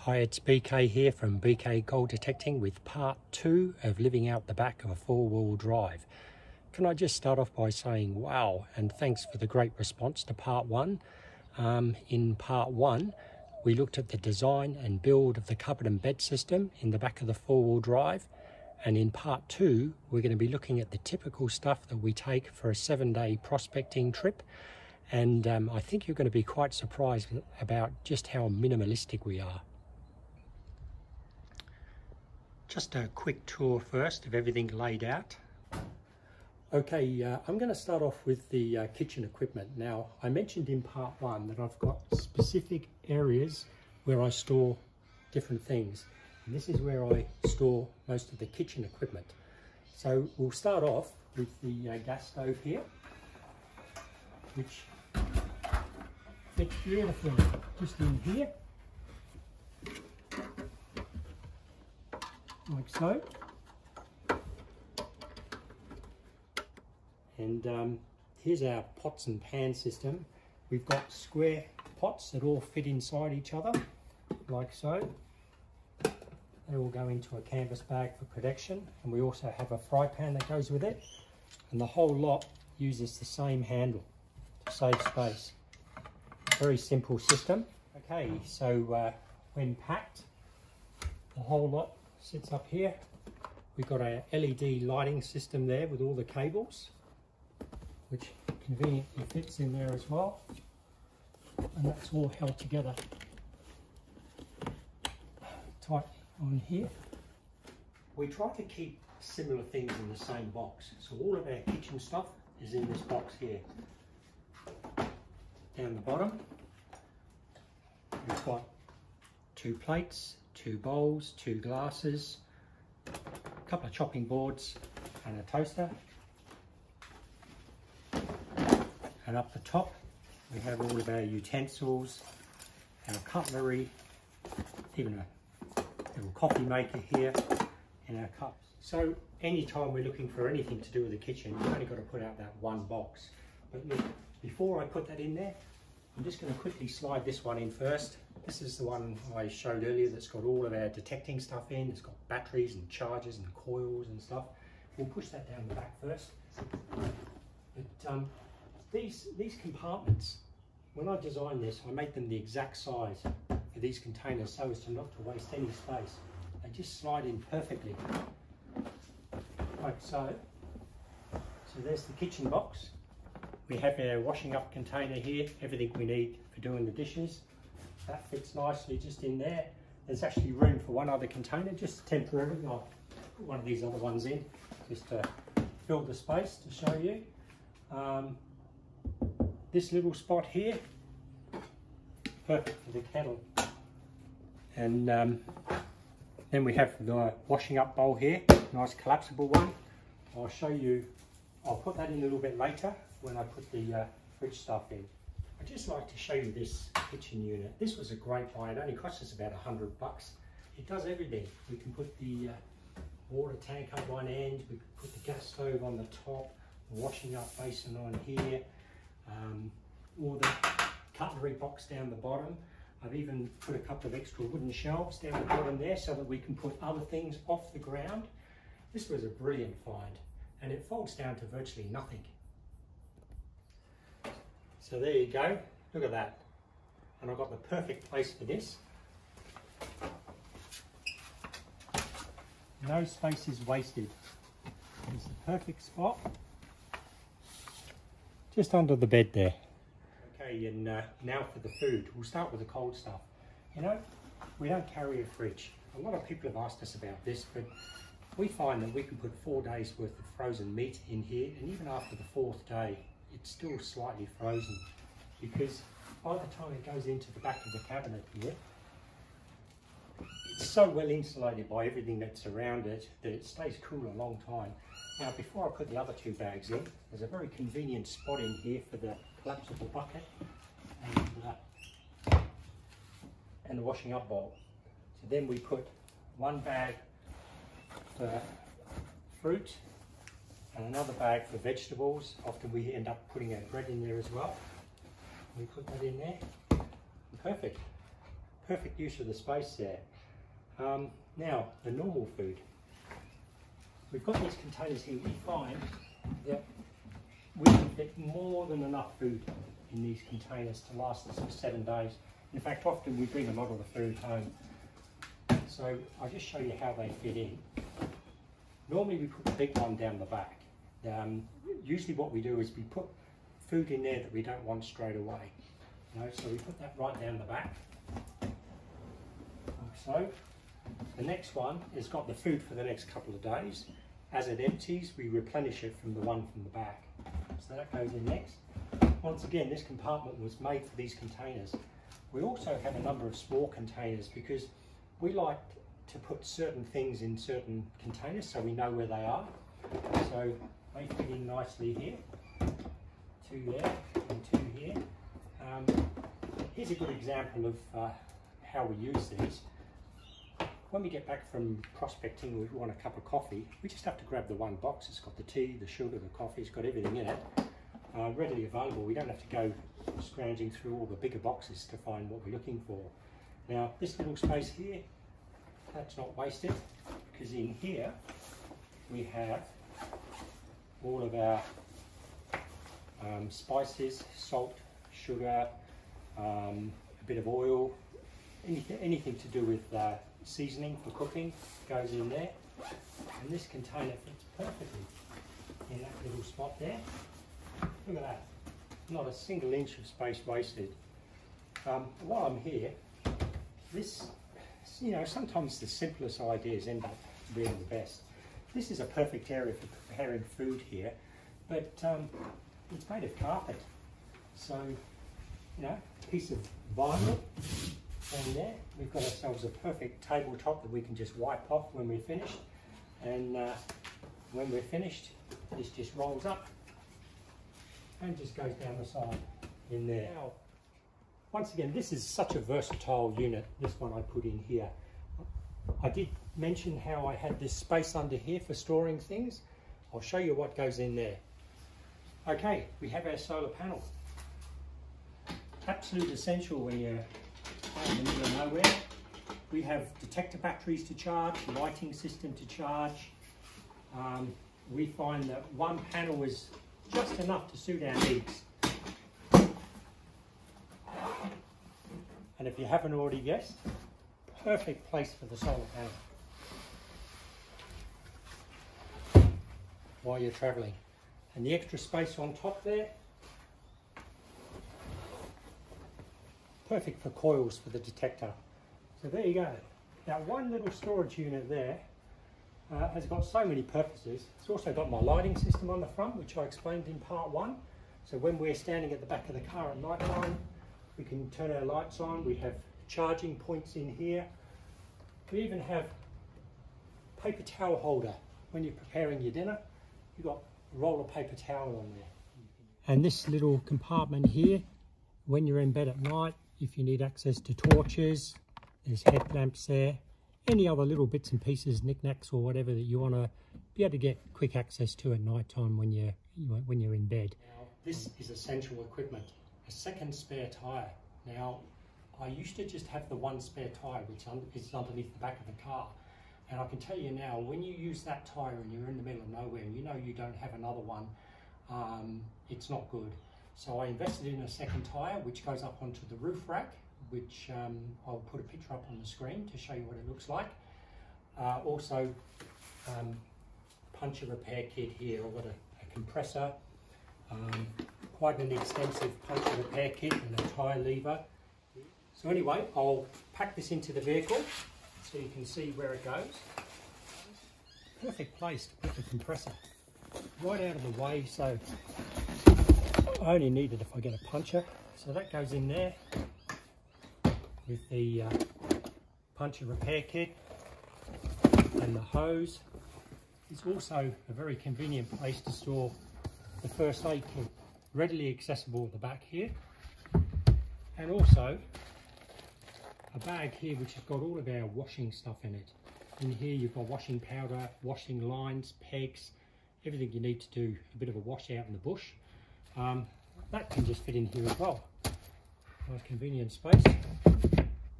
Hi, it's BK here from BK Gold Detecting with part 2 of living out the back of a four-wheel drive. Can I just start off by saying wow, and thanks for the great response to part 1. In part 1 we looked at the design and build of the cupboard and bed system in the back of the four-wheel drive, and in part 2 we're going to be looking at the typical stuff that we take for a 7-day prospecting trip. And I think you're going to be quite surprised about just how minimalistic we are. Just a quick tour first of everything laid out. Okay, I'm going to start off with the kitchen equipment. Now, I mentioned in part 1 that I've got specific areas where I store different things. And this is where I store most of the kitchen equipment. So we'll start off with the gas stove here, which fits beautifully just in here, like so. And here's our pots and pan system. We've got square pots that all fit inside each other, like so. They all go into a canvas bag for protection, and we also have a fry pan that goes with it, and the whole lot uses the same handle to save space. Very simple system. Okay, so when packed, the whole lot sits up here. We've got a LED lighting system there with all the cables, which conveniently fits in there as well, and that's all held together tightly on here. We try to keep similar things in the same box, so all of our kitchen stuff is in this box here. Down the bottom we've got 2 plates, 2 bowls, 2 glasses, a couple of chopping boards and a toaster. And up the top we have all of our utensils, our cutlery, even a little coffee maker here, and our cups. So anytime we're looking for anything to do with the kitchen, you've only got to put out that one box. But look, before I put that in there, I'm just going to quickly slide this one in first. This is the one I showed earlier that's got all of our detecting stuff in. It's got batteries and chargers and coils and stuff. We'll push that down the back first. But these compartments, when I designed this, I made them the exact size for these containers so as to not to waste any space. They just slide in perfectly, like so. So there's the kitchen box. We have our washing up container here, everything we need for doing the dishes. That fits nicely just in there. There's actually room for one other container, just temporarily. I'll put one of these other ones in, just to fill the space to show you. This little spot here, perfect for the kettle. And then we have the washing up bowl here, nice collapsible one. I'll show you, I'll put that in a little bit later when I put the fridge stuff in. I'd just like to show you this kitchen unit. This was a great buy. It only cost us about $100. It does everything. We can put the water tank up one end, we can put the gas stove on the top, the washing up basin on here, or the cutlery box down the bottom. I've even put a couple of extra wooden shelves down the bottom there so that we can put other things off the ground. This was a brilliant find, and it folds down to virtually nothing. So there you go, look at that. And I've got the perfect place for this. No space is wasted. It's the perfect spot, just under the bed there. Okay, and now for the food. We'll start with the cold stuff. You know, we don't carry a fridge. A lot of people have asked us about this, but we find that we can put 4 days worth of frozen meat in here, and even after the 4th day, it's still slightly frozen, because by the time it goes into the back of the cabinet here, it's so well insulated by everything that's around it that it stays cool a long time. Now, before I put the other 2 bags in, there's a very convenient spot in here for the collapsible bucket and the washing up bowl. So then we put 1 bag for fruit and another bag for vegetables. Often we end up putting our bread in there as well. We put that in there. Perfect. perfect use of the space there. Now, the normal food. We've got these containers here. We find that we can fit more than enough food in these containers to last us for 7 days. In fact, often we bring a lot of the food home. So I'll just show you how they fit in. Normally we put the big one down the back. Usually what we do is we put food in there that we don't want straight away. So we put that right down the back, like so. The next one has got the food for the next couple of days. As it empties, we replenish it from the one from the back. So that goes in next. Once again, this compartment was made for these containers. We also have a number of small containers because we like to put certain things in certain containers so we know where they are. So they fit in nicely here. 2 there and 2 here. Here's a good example of how we use these. When we get back from prospecting, we want a cup of coffee, we just have to grab the one box. It's got the tea, the sugar, the coffee, it's got everything in it. Readily available. We don't have to go scrounging through all the bigger boxes to find what we're looking for. Now, this little space here, that's not wasted, because in here we have all of our spices, salt, sugar, a bit of oil, anything to do with seasoning for cooking goes in there. And this container fits perfectly in that little spot there. Look at that, not a single inch of space wasted. While I'm here, this, sometimes the simplest ideas end up being the best. This is a perfect area for preparing food here, but it's made of carpet. So, a piece of vinyl on there. We've got ourselves a perfect tabletop that we can just wipe off when we're finished. And when we're finished, this just rolls up and just goes down the side in there. Now, once again, this is such a versatile unit, this one I put in here. I did mention how I had this space under here for storing things. I'll show you what goes in there. Okay, we have our solar panel. Absolute essential when you're out in the middle of nowhere. We have detector batteries to charge, lighting system to charge. We find that one panel is just enough to suit our needs. And if you haven't already guessed, perfect place for the solar panel while you're travelling. And the extra space on top there, perfect for coils for the detector. So there you go. Now one little storage unit there has got so many purposes. It's also got my lighting system on the front, which I explained in part 1. So when we're standing at the back of the car at night time, we can turn our lights on. We have charging points in here. We even have paper towel holder. When you're preparing your dinner, you've got a roll of paper towel on there. And this little compartment here, when you're in bed at night, if you need access to torches, there's headlamps there. Any other little bits and pieces, knickknacks or whatever that you want to be able to get quick access to at night time when you're in bed. Now, this is essential equipment. A second spare tyre. Now, I used to just have the one spare tyre which is underneath the back of the car. And I can tell you now, when you use that tyre and you're in the middle of nowhere and you know you don't have another one, it's not good. So I invested in a second tyre which goes up onto the roof rack, which I'll put a picture up on the screen to show you what it looks like. Also, puncture repair kit here. I've got a compressor, quite an extensive puncture repair kit and a tyre lever. So anyway, I'll pack this into the vehicle so you can see where it goes. Perfect place to put the compressor. Right out of the way, so I only need it if I get a puncher. So that goes in there with the puncture repair kit and the hose. It's also a very convenient place to store the first aid kit, readily accessible at the back here. And also a bag here which has got all of our washing stuff in it. In here you've got washing powder, washing lines, pegs, everything you need to do a bit of a wash out in the bush. That can just fit in here as well. Nice convenient space.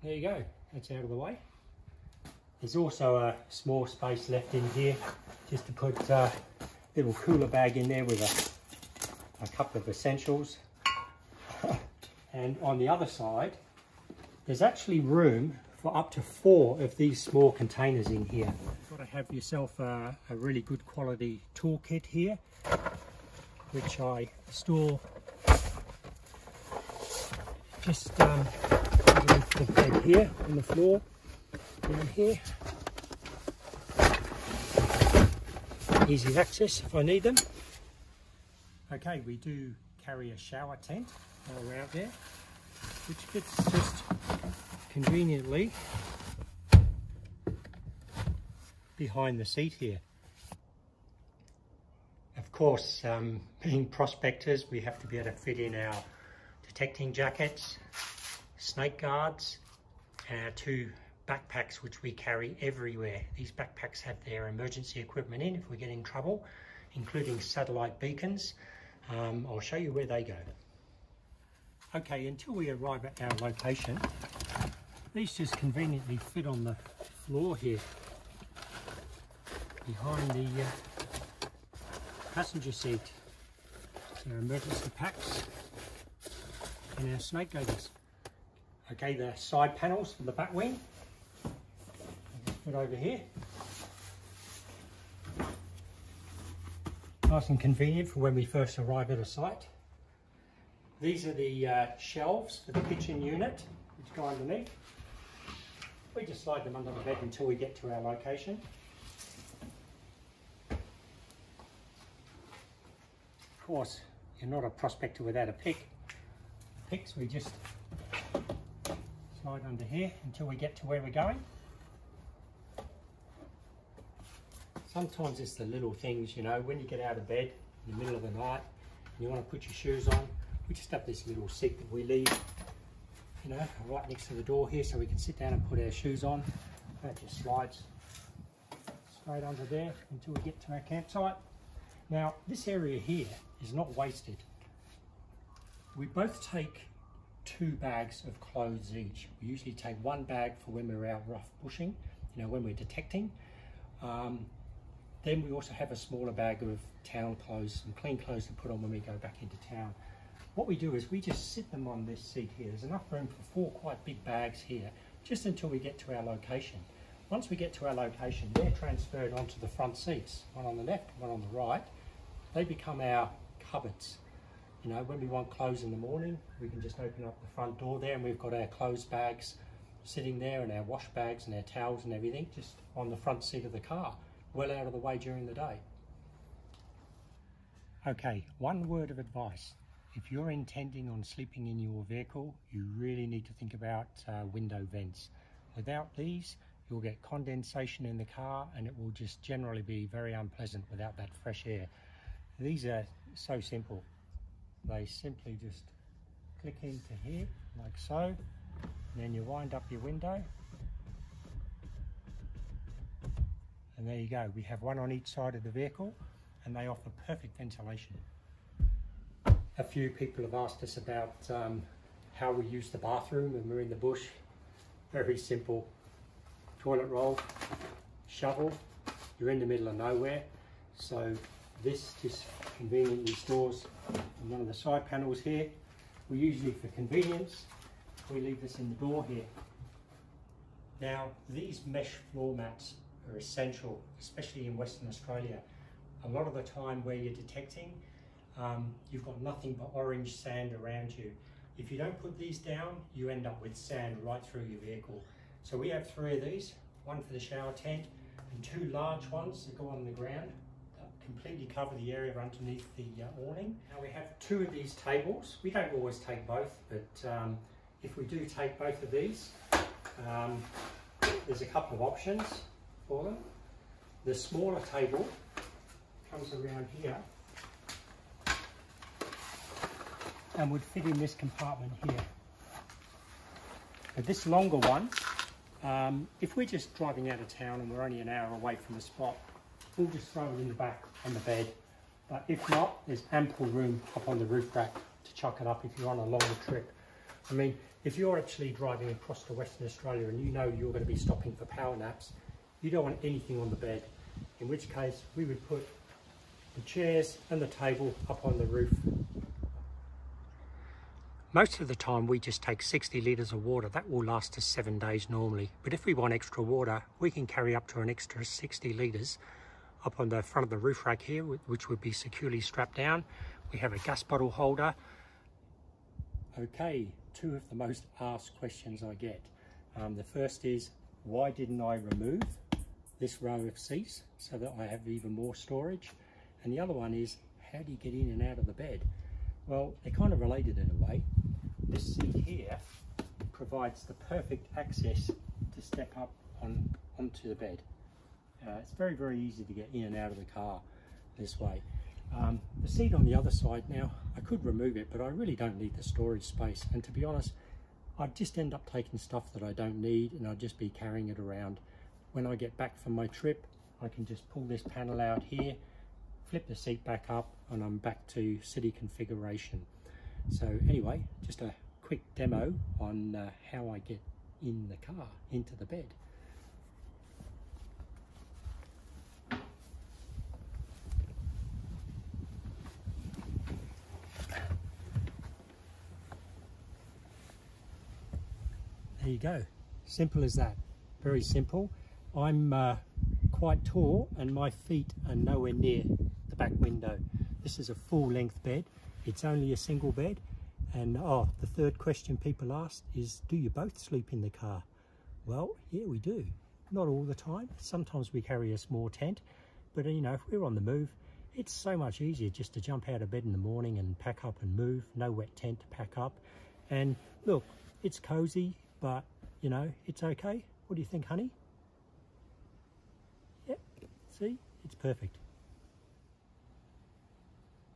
There you go, that's out of the way. There's also a small space left in here just to put a little cooler bag in there with a couple of essentials. And on the other side, there's actually room for up to 4 of these small containers in here. You've got to have yourself a really good quality toolkit here, which I store just underneath the bed here on the floor, down here. Easy access if I need them. Okay, we do carry a shower tent while we're out there, which fits just conveniently behind the seat here. Of course, being prospectors, we have to be able to fit in our detecting jackets, snake guards, and our 2 backpacks which we carry everywhere. These backpacks have their emergency equipment in if we get in trouble, including satellite beacons. I'll show you where they go. Okay, until we arrive at our location, these just conveniently fit on the floor here behind the passenger seat. So our emergency packs and our snake gaiters. Okay, the side panels for the back wing, just put over here. Nice and convenient for when we first arrive at a site. These are the shelves for the kitchen unit, which go underneath. We just slide them under the bed until we get to our location. Of course, you're not a prospector without a pick. Picks we just slide under here until we get to where we're going. Sometimes it's the little things, you know, when you get out of bed in the middle of the night and you want to put your shoes on, we just have this little seat that we leave, you know, right next to the door here so we can sit down and put our shoes on. That just slides straight under there until we get to our campsite. Now, this area here is not wasted. We both take 2 bags of clothes each. We usually take 1 bag for when we're out rough bushing, you know, when we're detecting. Then we also have a smaller bag of town clothes, some clean clothes to put on when we go back into town. What we do is we just sit them on this seat here. There's enough room for 4 quite big bags here, just until we get to our location. Once we get to our location, they're transferred onto the front seats, one on the left, one on the right. They become our cupboards. You know, when we want clothes in the morning, we can just open up the front door there and we've got our clothes bags sitting there and our wash bags and our towels and everything just on the front seat of the car, well out of the way during the day. Okay, one word of advice. If you're intending on sleeping in your vehicle, you really need to think about window vents. Without these, you'll get condensation in the car and it will just generally be very unpleasant without that fresh air. These are so simple. They simply just click into here like so, and then you wind up your window. And there you go. We have one on each side of the vehicle and they offer perfect ventilation. A few people have asked us about how we use the bathroom when we're in the bush. Very simple. Toilet roll, shovel, you're in the middle of nowhere. So this just conveniently stores on one of the side panels here. We usually, for convenience, we leave this in the door here. Now, these mesh floor mats are essential, especially in Western Australia. A lot of the time where you're detecting, you've got nothing but orange sand around you. If you don't put these down, you end up with sand right through your vehicle. So we have 3 of these, one for the shower tent and 2 large ones that go on the ground that completely cover the area underneath the awning. Now we have 2 of these tables. We don't always take both, but if we do take both of these, there's a couple of options for them. The smaller table comes around here and would fit in this compartment here. But this longer one, if we're just driving out of town and we're only an hour away from the spot, we'll just throw it in the back on the bed. But if not, there's ample room up on the roof rack to chuck it up if you're on a longer trip. I mean, if you're actually driving across to Western Australia and you know you're going to be stopping for power naps, you don't want anything on the bed, in which case we would put the chairs and the table up on the roof. Most of the time we just take 60 litres of water. That will last us 7 days normally. But if we want extra water, we can carry up to an extra 60 litres up on the front of the roof rack here, which would be securely strapped down. We have a gas bottle holder. Okay, two of the most asked questions I get. The first is, why didn't I remove this row of seats so that I have even more storage? And the other one is, how do you get in and out of the bed? Well, they're kind of related in a way. This seat here provides the perfect access to step up onto the bed. It's very, very easy to get in and out of the car this way. The seat on the other side now, I could remove it, but I really don't need the storage space. And to be honest, I'd just end up taking stuff that I don't need and I'd just be carrying it around. When I get back from my trip, I can just pull this panel out here, flip the seat back up, and I'm back to city configuration. So anyway, just a quick demo on how I get in the car, into the bed. There you go, simple as that, very simple. I'm quite tall and my feet are nowhere near the back window. This is a full length bed, it's only a single bed. And the third question people ask is, do you both sleep in the car? Well, yeah, we do. Not all the time. Sometimes we carry a small tent, but you know, if we're on the move, it's so much easier just to jump out of bed in the morning and pack up and move. No wet tent to pack up. And look, it's cozy, but you know, it's okay. What do you think, honey? Yep, see, it's perfect.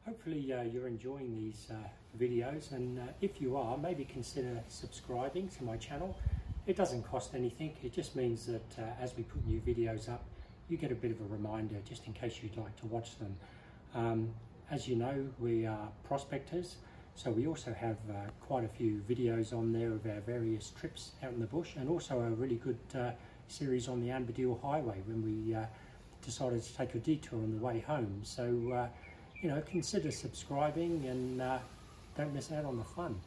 Hopefully you're enjoying these videos, and if you are, maybe consider subscribing to my channel. It doesn't cost anything. It just means that as we put new videos up, you get a bit of a reminder just in case you'd like to watch them. As you know, we are prospectors, so we also have quite a few videos on there of our various trips out in the bush, and also a really good series on the Armadale Highway when we decided to take a detour on the way home. So you know, consider subscribing and don't miss out on the fun.